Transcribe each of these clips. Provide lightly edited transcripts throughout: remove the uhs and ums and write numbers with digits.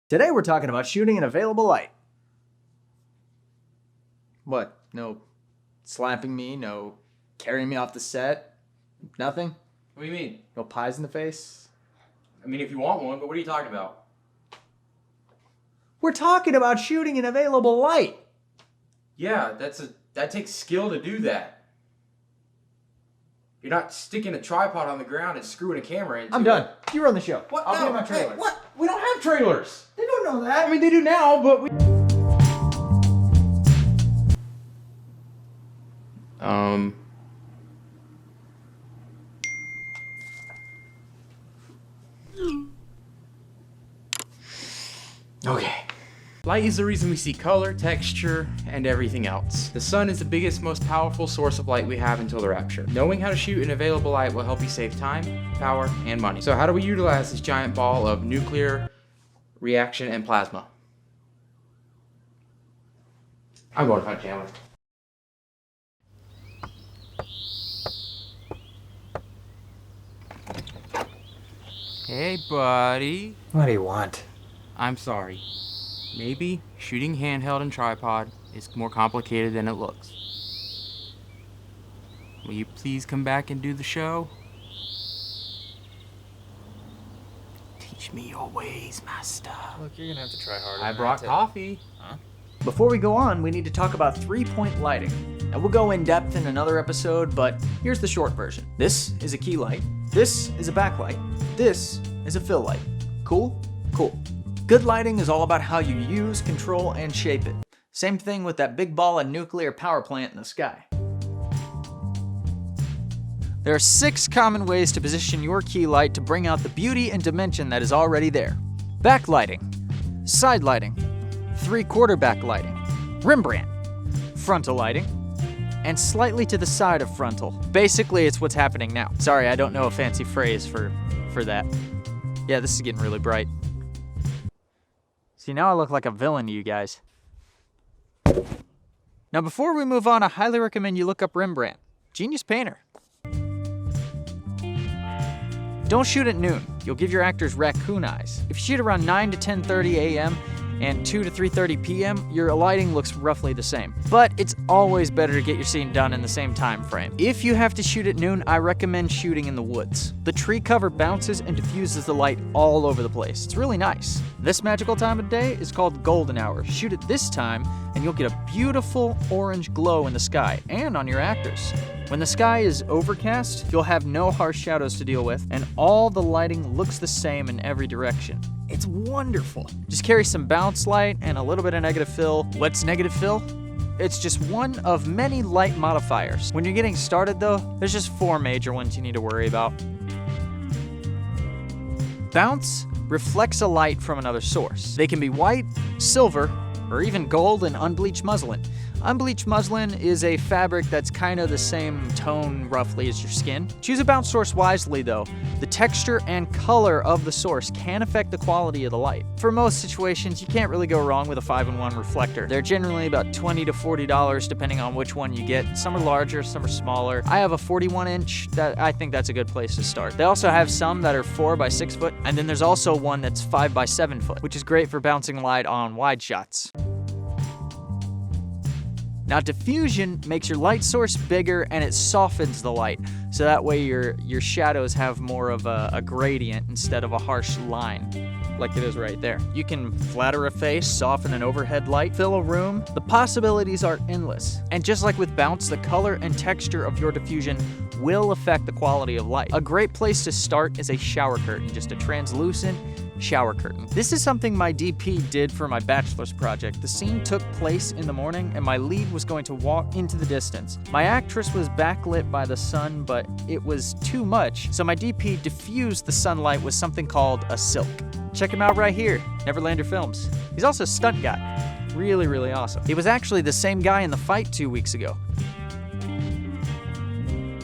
Today we're talking about shooting an available light. What? No slapping me, no carrying me off the set, nothing? What do you mean? No pies in the face? I mean, if you want one, but what are you talking about? We're talking about shooting an available light. Yeah, that takes skill to do that. You're not sticking a tripod on the ground and screwing a camera into I'm done. You run the show. What? I'll No. be in my trailer. Hey, what? We don't have trailers. They don't know that. I mean, they do now, but we... Okay. Light is the reason we see color, texture, and everything else. The sun is the biggest, most powerful source of light we have until the rapture. Knowing how to shoot an available light will help you save time, power, and money. So how do we utilize this giant ball of nuclear reaction and plasma? I'm going to find Chandler. Hey, buddy. What do you want? I'm sorry. Maybe shooting handheld and tripod is more complicated than it looks. Will you please come back and do the show? Teach me your ways, master. Look, you're gonna have to try harder. I brought coffee. Before we go on, we need to talk about 3-point lighting. And we'll go in depth in another episode, but here's the short version. This is a key light. This is a backlight. This is a fill light. Cool? Cool. Good lighting is all about how you use, control, and shape it. Same thing with that big ball of nuclear power plant in the sky. There are 6 common ways to position your key light to bring out the beauty and dimension that is already there. Backlighting, side lighting, 3/4 backlighting, Rembrandt, frontal lighting, and slightly to the side of frontal. Basically, it's what's happening now. Sorry, I don't know a fancy phrase for that. Yeah, this is getting really bright. See, now I look like a villain to you guys. Now, before we move on, I highly recommend you look up Rembrandt. Genius painter. Don't shoot at noon. You'll give your actors raccoon eyes. If you shoot around 9 to 10:30 a.m. and 2 to 3:30 p.m., your lighting looks roughly the same. But it's always better to get your scene done in the same time frame. If you have to shoot at noon, I recommend shooting in the woods. The tree cover bounces and diffuses the light all over the place. It's really nice. This magical time of day is called golden hour. Shoot at this time and you'll get a beautiful orange glow in the sky and on your actors. When the sky is overcast, you'll have no harsh shadows to deal with, and all the lighting looks the same in every direction. It's wonderful. Just carry some bounce light and a little bit of negative fill. What's negative fill? It's just one of many light modifiers. When you're getting started though, there's just 4 major ones you need to worry about. Bounce reflects a light from another source. They can be white, silver, or even gold and unbleached muslin. Unbleached muslin is a fabric that's kind of the same tone roughly as your skin. Choose a bounce source wisely though. The texture and color of the source can affect the quality of the light. For most situations, you can't really go wrong with a 5-in-1 reflector. They're generally about $20 to $40 depending on which one you get. Some are larger, some are smaller. I have a 41-inch that I think that's a good place to start. They also have some that are 4 by 6 foot, and then there's also one that's 5 by 7 foot, which is great for bouncing light on wide shots. Now, diffusion makes your light source bigger and it softens the light, so that way your shadows have more of a gradient instead of a harsh line, like it is right there. You can flatter a face, soften an overhead light, fill a room. The possibilities are endless. And just like with bounce, the color and texture of your diffusion will affect the quality of light. A great place to start is a shower curtain, just a translucent shower curtain. This is something my DP did for my bachelor's project. The scene took place in the morning and my lead was going to walk into the distance. My actress was backlit by the sun, but it was too much, so my DP diffused the sunlight with something called a silk. Check him out right here, Neverlander Films. He's also a stunt guy. Really, really awesome. He was actually the same guy in the fight 2 weeks ago.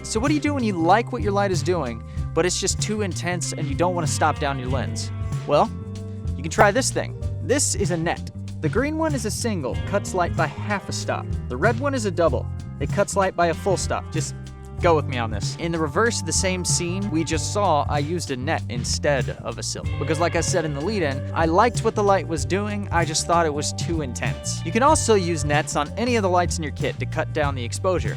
So what do you do when you like what your light is doing, but it's just too intense and you don't want to stop down your lens? Well, you can try this thing. This is a net. The green one is a single, cuts light by half a stop. The red one is a double. It cuts light by a full stop. Just Go with me on this. In the reverse of the same scene we just saw, I used a net instead of a silk. Because like I said in the lead-in, I liked what the light was doing, I just thought it was too intense. You can also use nets on any of the lights in your kit to cut down the exposure.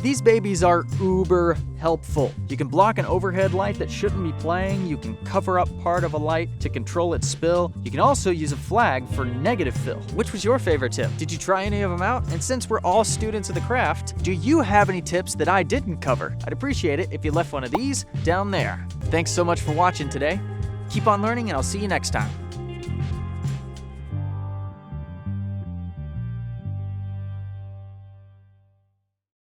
These babies are uber helpful. You can block an overhead light that shouldn't be playing, you can cover up part of a light to control its spill, you can also use a flag for negative fill. Which was your favorite tip? Did you try any of them out? And since we're all students of the craft, do you have any tips that I didn't cover? I'd appreciate it if you left one of these down there. Thanks so much for watching today. Keep on learning and I'll see you next time.